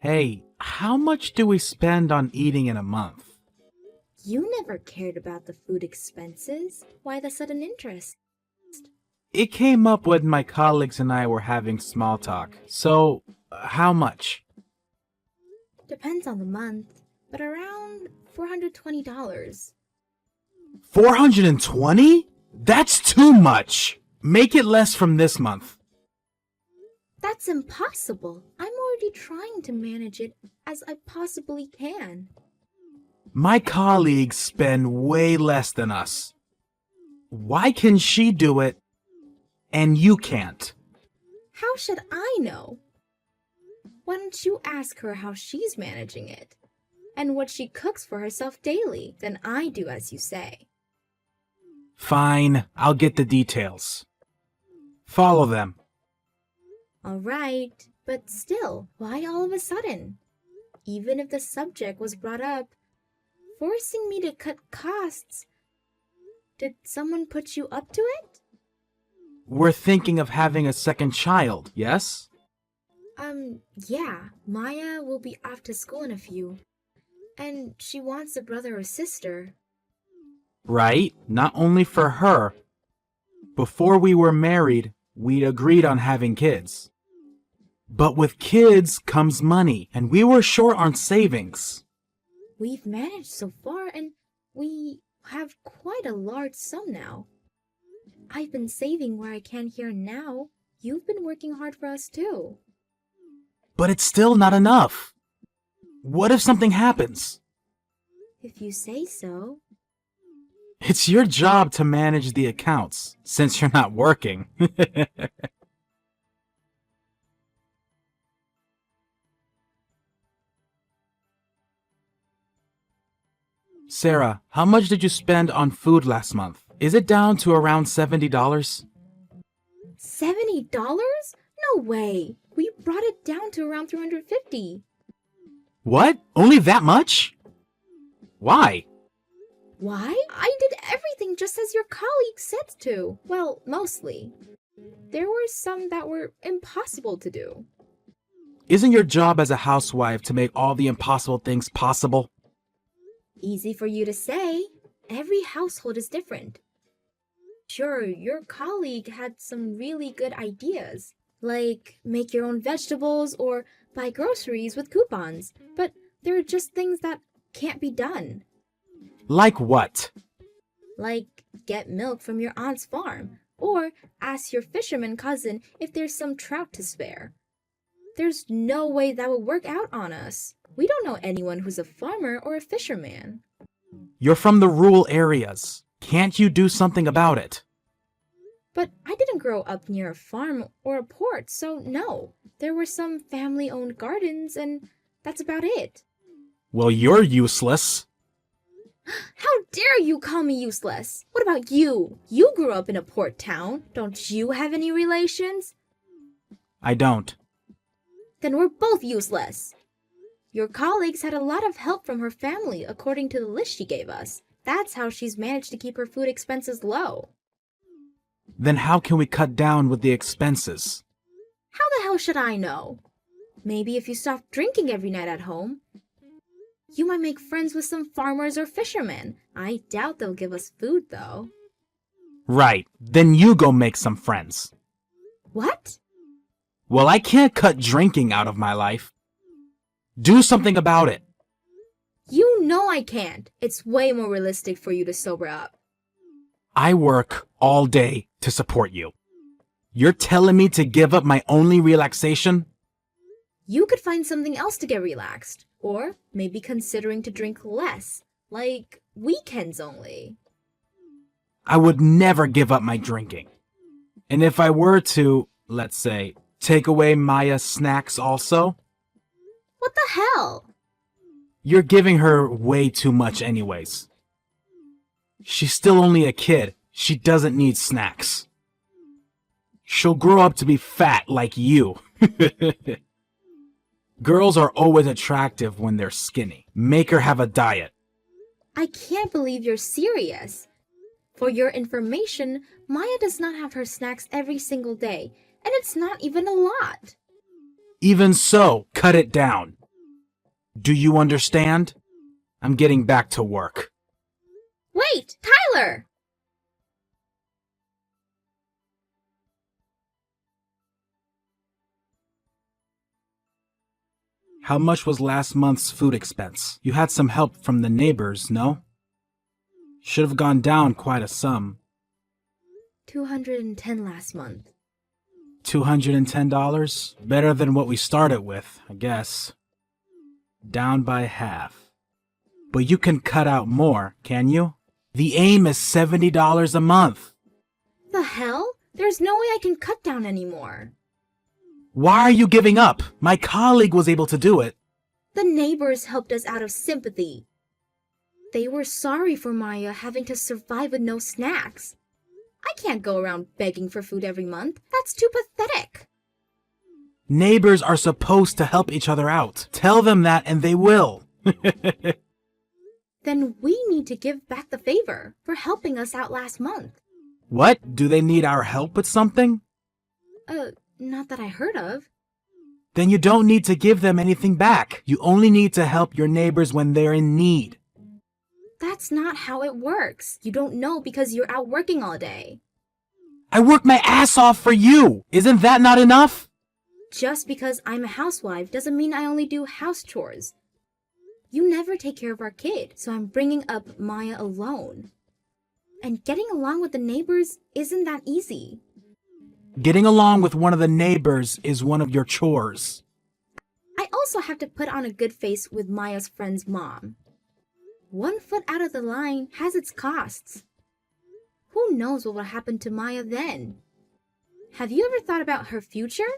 Hey, how much do we spend on eating in a month? You never cared about the food expenses. Why the sudden interest? It came up when my colleagues and I were having small talk. So, how much? Depends on the month, but around $420. 420? That's too much! Make it less from this month. That's impossible. I'm already trying to manage it as I possibly can. My colleagues spend way less than us. Why can she do it and you can't? How should I know? Why don't you ask her how she's managing it? And what she cooks for herself daily, then I do as you say. Fine, I'll get the details. Follow them. All right, but still, why all of a sudden? Even if the subject was brought up, forcing me to cut costs, did someone put you up to it? We're thinking of having a second child, yes? Yeah, Maya will be off to school in a few, and she wants a brother or sister. Right? Not only for her. Before we were married, we'd agreed on having kids. But with kids comes money, and we were short on savings. We've managed so far, and we have quite a large sum now. I've been saving where I can here and now. You've been working hard for us too. But it's still not enough. What if something happens? If you say so. It's your job to manage the accounts, since you're not working. Sarah, how much did you spend on food last month? Is it down to around $70? $70? No way. We brought it down to around $350. What? Only that much? Why? Why? I did everything just as your colleague said to. Well, mostly. There were some that were impossible to do. Isn't your job as a housewife to make all the impossible things possible? Easy for you to say. Every household is different. Sure, your colleague had some really good ideas, like make your own vegetables or buy groceries with coupons, but there are just things that can't be done. Like what? Like get milk from your aunt's farm, or ask your fisherman cousin if there's some trout to spare. There's no way that would work out on us. We don't know anyone who's a farmer or a fisherman. You're from the rural areas. Can't you do something about it? But I didn't grow up near a farm or a port, so no. There were some family-owned gardens, and that's about it. Well, you're useless. How dare you call me useless? What about you? You grew up in a port town. Don't you have any relations? I don't. Then we're both useless. Your colleagues had a lot of help from her family, according to the list she gave us. That's how she's managed to keep her food expenses low. Then how can we cut down with the expenses? How the hell should I know? Maybe if you stop drinking every night at home. You might make friends with some farmers or fishermen. I doubt they'll give us food, though. Right. Then you go make some friends. What? Well, I can't cut drinking out of my life. Do something about it. You know I can't. It's way more realistic for you to sober up. I work all day to support you. You're telling me to give up my only relaxation? You could find something else to get relaxed. Or maybe considering to drink less, like weekends only. I would never give up my drinking. And if I were to, let's say, take away Maya's snacks also? What the hell? You're giving her way too much anyways. She's still only a kid. She doesn't need snacks. She'll grow up to be fat like you. Girls are always attractive when they're skinny. Make her have a diet. I can't believe you're serious. For your information, Maya does not have her snacks every single day, and it's not even a lot. Even so, cut it down. Do you understand? I'm getting back to work. Wait, Tyler! How much was last month's food expense? You had some help from the neighbors, no? Should have gone down quite a sum. 210 last month. $210? Better than what we started with, I guess. Down by half. But you can cut out more, can you? The aim is $70 a month. The hell? There's no way I can cut down anymore. Why are you giving up? My colleague was able to do it. The neighbors helped us out of sympathy. They were sorry for Maya having to survive with no snacks. I can't go around begging for food every month. That's too pathetic. Neighbors are supposed to help each other out. Tell them that and they will. Then we need to give back the favor for helping us out last month. What? Do they need our help with something? Not that I heard of. Then you don't need to give them anything back. You only need to help your neighbors when they're in need. That's not how it works. You don't know because you're out working all day. I work my ass off for you. Isn't that not enough? Just because I'm a housewife doesn't mean I only do house chores. You never take care of our kid, so I'm bringing up Maya alone. And getting along with the neighbors isn't that easy. Getting along with one of the neighbors is one of your chores. I also have to put on a good face with Maya's friend's mom. 1 foot out of the line has its costs. Who knows what will happen to Maya then? Have you ever thought about her future?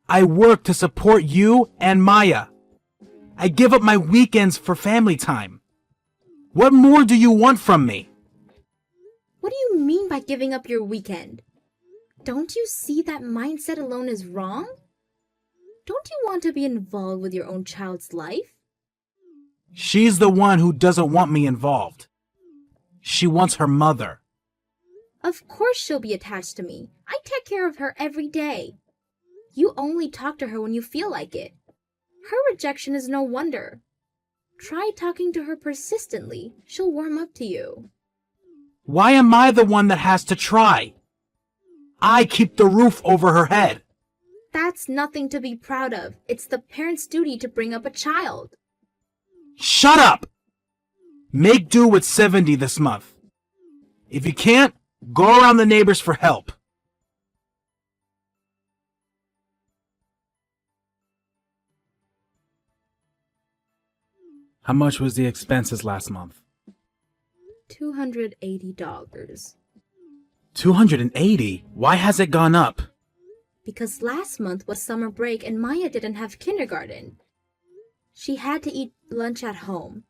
I work to support you and Maya. I give up my weekends for family time. What more do you want from me? What do you mean by giving up your weekend? Don't you see that mindset alone is wrong? Don't you want to be involved with your own child's life? She's the one who doesn't want me involved. She wants her mother. Of course she'll be attached to me. I take care of her every day. You only talk to her when you feel like it. Her rejection is no wonder. Try talking to her persistently. She'll warm up to you. Why am I the one that has to try? I keep the roof over her head. That's nothing to be proud of. It's the parent's duty to bring up a child. Shut up! Make do with 70 this month. If you can't, go around the neighbors for help. How much was the expenses last month? $280. 280? Why has it gone up? Because last month was summer break and Maya didn't have kindergarten. She had to eat lunch at home.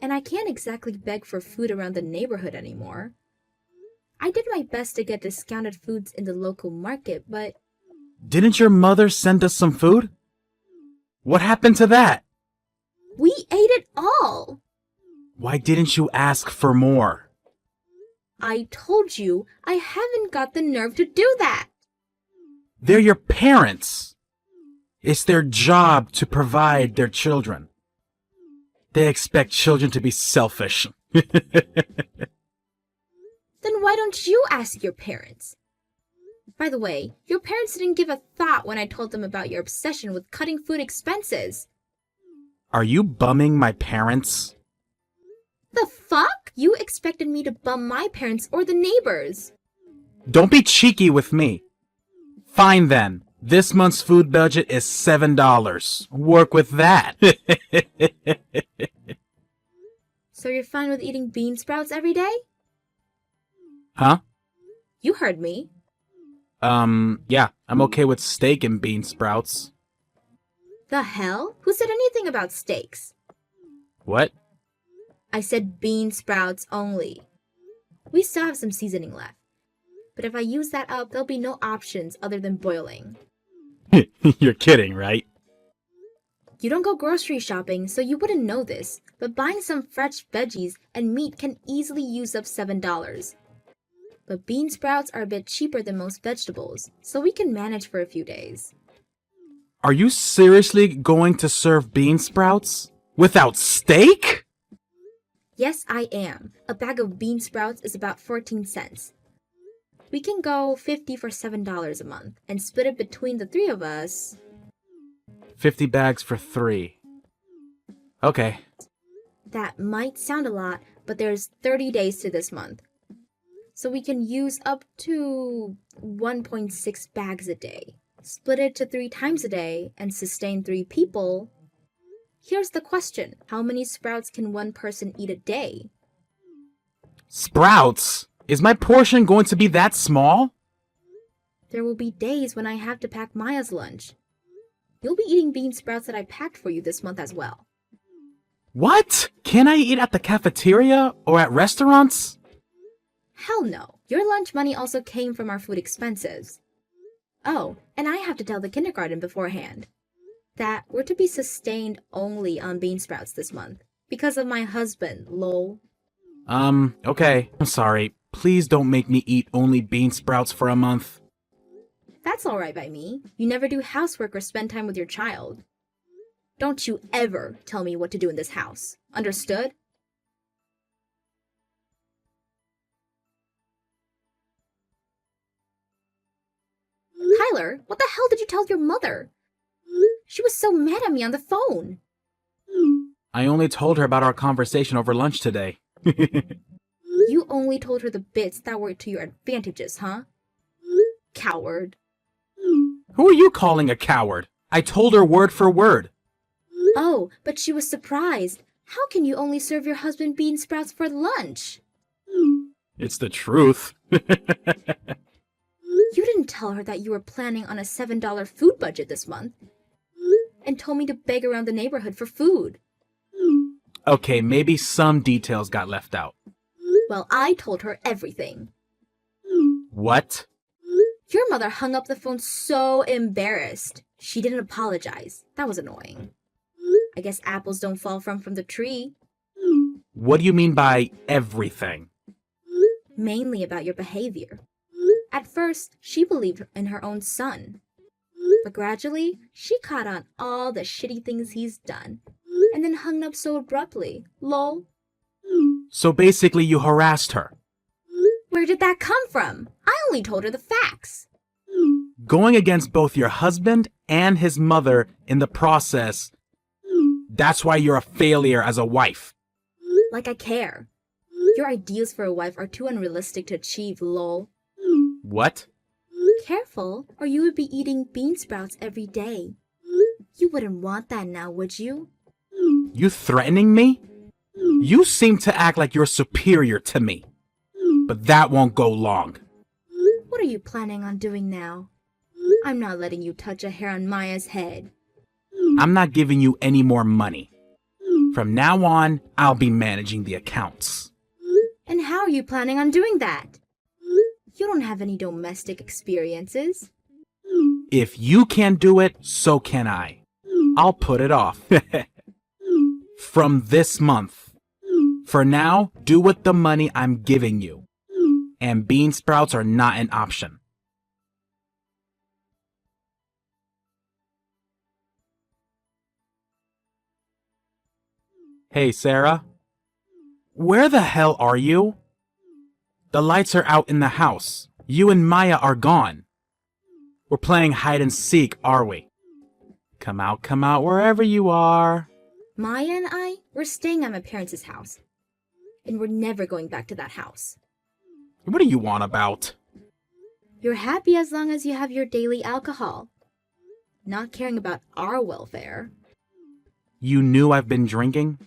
And I can't exactly beg for food around the neighborhood anymore. I did my best to get discounted foods in the local market, but... Didn't your mother send us some food? What happened to that? We ate it all! Why didn't you ask for more? I told you I haven't got the nerve to do that! They're your parents. It's their job to provide their children. They expect children to be selfish. Then why don't you ask your parents? By the way, your parents didn't give a thought when I told them about your obsession with cutting food expenses. Are you bumming my parents? The fuck? You expected me to bum my parents or the neighbors. Don't be cheeky with me. Fine then. This month's food budget is $7. Work with that. So you're fine with eating bean sprouts every day? Huh? You heard me. Yeah, I'm okay with steak and bean sprouts. The hell? Who said anything about steaks? What? I said bean sprouts only. We still have some seasoning left. But if I use that up, there'll be no options other than boiling. You're kidding, right? You don't go grocery shopping, so you wouldn't know this, but buying some fresh veggies and meat can easily use up $7. But bean sprouts are a bit cheaper than most vegetables, so we can manage for a few days. Are you seriously going to serve bean sprouts? Without steak? Yes, I am. A bag of bean sprouts is about 14 cents. We can go 50 for $7 a month and split it between the three of us. 50 bags for 3. Okay. That might sound a lot, but there's 30 days to this month. So we can use up to 1.6 bags a day. Split it to 3 times a day and sustain 3 people. Here's the question. How many sprouts can one person eat a day? Sprouts? Is my portion going to be that small? There will be days when I have to pack Maya's lunch. You'll be eating bean sprouts that I packed for you this month as well. What? Can I eat at the cafeteria or at restaurants? Hell no. Your lunch money also came from our food expenses. Oh, and I have to tell the kindergarten beforehand that we're to be sustained only on bean sprouts this month because of my husband, lol. Okay. I'm sorry. Please don't make me eat only bean sprouts for a month. That's alright by me. You never do housework or spend time with your child. Don't you ever tell me what to do in this house. Understood? Tyler, what the hell did you tell your mother? She was so mad at me on the phone. I only told her about our conversation over lunch today. You only told her the bits that were to your advantages, huh? Coward. Who are you calling a coward? I told her word for word. Oh, but she was surprised. How can you only serve your husband bean sprouts for lunch? It's the truth. You didn't tell her that you were planning on a $7 food budget this month and told me to beg around the neighborhood for food. Okay, maybe some details got left out. Well, I told her everything. What? Your mother hung up the phone so embarrassed. She didn't apologize. That was annoying. I guess apples don't fall from the tree. What do you mean by everything? Mainly about your behavior. At first, she believed in her own son. But gradually, she caught on all the shitty things he's done and then hung up so abruptly. Lol. So basically you harassed her. Where did that come from? I only told her the facts. Going against both your husband and his mother in the process, that's why you're a failure as a wife. Like I care. Your ideals for a wife are too unrealistic to achieve, lol. What? Careful, or you would be eating bean sprouts every day. You wouldn't want that now, would you? You threatening me? You seem to act like you're superior to me. But that won't go long. What are you planning on doing now? I'm not letting you touch a hair on Maya's head. I'm not giving you any more money. From now on, I'll be managing the accounts. And how are you planning on doing that? You don't have any domestic experiences. If you can do it, so can I. I'll put it off. From this month. For now, do with the money I'm giving you. And bean sprouts are not an option. Hey, Sarah. Where the hell are you? The lights are out in the house. You and Maya are gone. We're playing hide and seek, are we? Come out, wherever you are. Maya and I, we're staying at my parents' house. And we're never going back to that house. What do you want about? You're happy as long as you have your daily alcohol. Not caring about our welfare. You knew I've been drinking?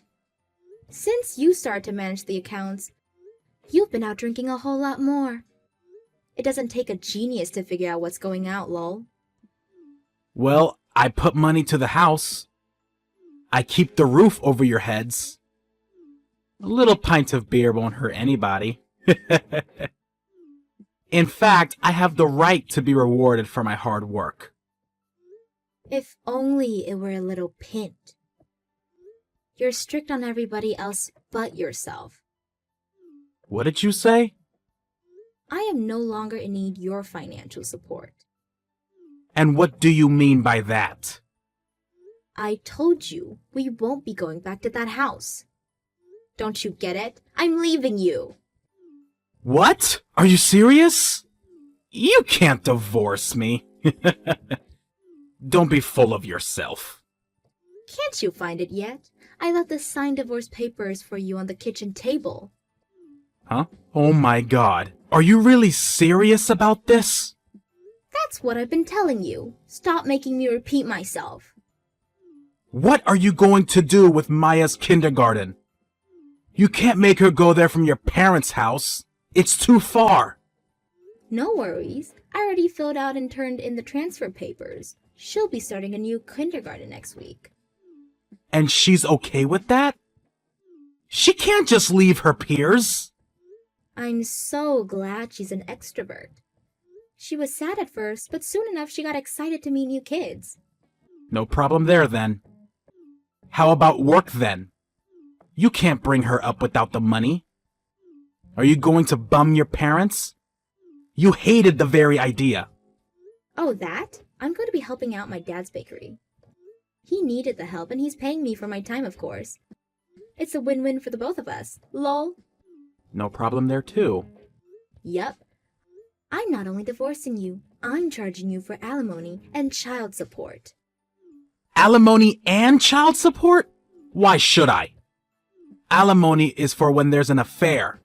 Since you started to manage the accounts, you've been out drinking a whole lot more. It doesn't take a genius to figure out what's going out, lol. Well, I put money to the house. I keep the roof over your heads. A little pint of beer won't hurt anybody. In fact, I have the right to be rewarded for my hard work. If only it were a little pint. You're strict on everybody else but yourself. What did you say? I am no longer in need your financial support. And what do you mean by that? I told you we won't be going back to that house. Don't you get it? I'm leaving you. What? Are you serious? You can't divorce me. Don't be full of yourself. Can't you find it yet? I left the signed divorce papers for you on the kitchen table. Huh? Oh my god. Are you really serious about this? That's what I've been telling you. Stop making me repeat myself. What are you going to do with Maya's kindergarten? You can't make her go there from your parents' house. It's too far. No worries. I already filled out and turned in the transfer papers. She'll be starting a new kindergarten next week. And she's okay with that? She can't just leave her peers. I'm so glad she's an extrovert. She was sad at first, but soon enough she got excited to meet new kids. No problem there then. How about work then? You can't bring her up without the money. Are you going to bum your parents? You hated the very idea. Oh, that? I'm going to be helping out my dad's bakery. He needed the help and he's paying me for my time, of course. It's a win-win for the both of us. Lol. No problem there too. Yup. I'm not only divorcing you, I'm charging you for alimony and child support. Alimony and child support? Why should I? Alimony is for when there's an affair.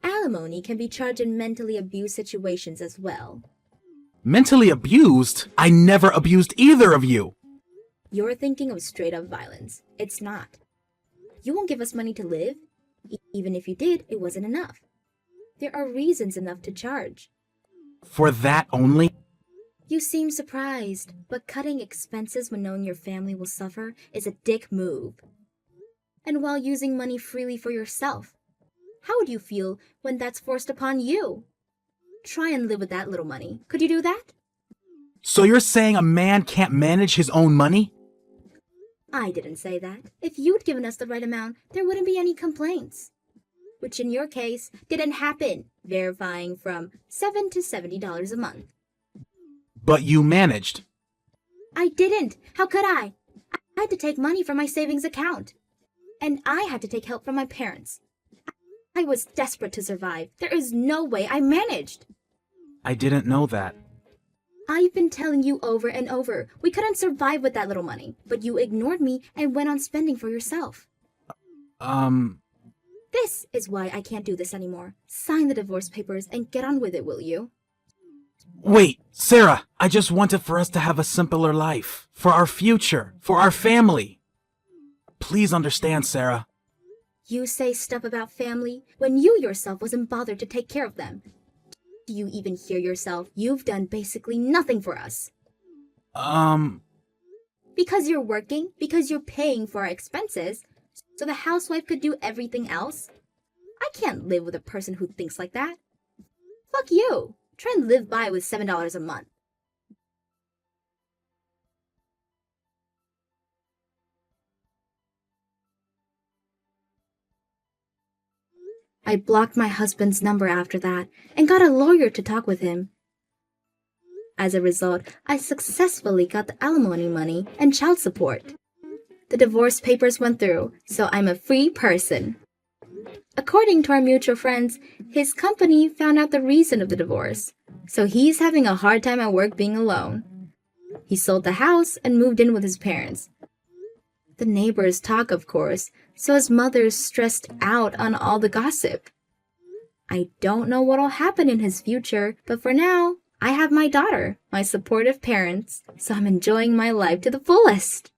Alimony can be charged in mentally abused situations as well. Mentally abused? I never abused either of you. You're thinking of straight-up violence. It's not. You won't give us money to live. Even if you did, it wasn't enough. There are reasons enough to charge. For that only? You seem surprised, but cutting expenses when knowing your family will suffer is a dick move. And while using money freely for yourself, how would you feel when that's forced upon you? Try and live with that little money. Could you do that? So you're saying a man can't manage his own money? I didn't say that. If you'd given us the right amount, there wouldn't be any complaints. Which in your case, didn't happen, verifying from $7 to $70 a month. But you managed. I didn't. How could I? I had to take money from my savings account. And I had to take help from my parents. I was desperate to survive. There is no way I managed. I didn't know that. I've been telling you over and over, we couldn't survive with that little money, but you ignored me and went on spending for yourself. This is why I can't do this anymore. Sign the divorce papers and get on with it, will you? Wait, Sarah, I just wanted for us to have a simpler life. For our future. For our family. Please understand, Sarah. You say stuff about family when you yourself wasn't bothered to take care of them. Do you even hear yourself? You've done basically nothing for us. Because you're working, because you're paying for our expenses, so the housewife could do everything else? I can't live with a person who thinks like that. Fuck you. Try and live by with $7 a month. I blocked my husband's number after that and got a lawyer to talk with him. As a result, I successfully got the alimony money and child support. The divorce papers went through, so I'm a free person. According to our mutual friends, his company found out the reason of the divorce, so he's having a hard time at work being alone. He sold the house and moved in with his parents. The neighbors talk, of course, so his mother's stressed out on all the gossip. I don't know what'll happen in his future, but for now, I have my daughter, my supportive parents, so I'm enjoying my life to the fullest.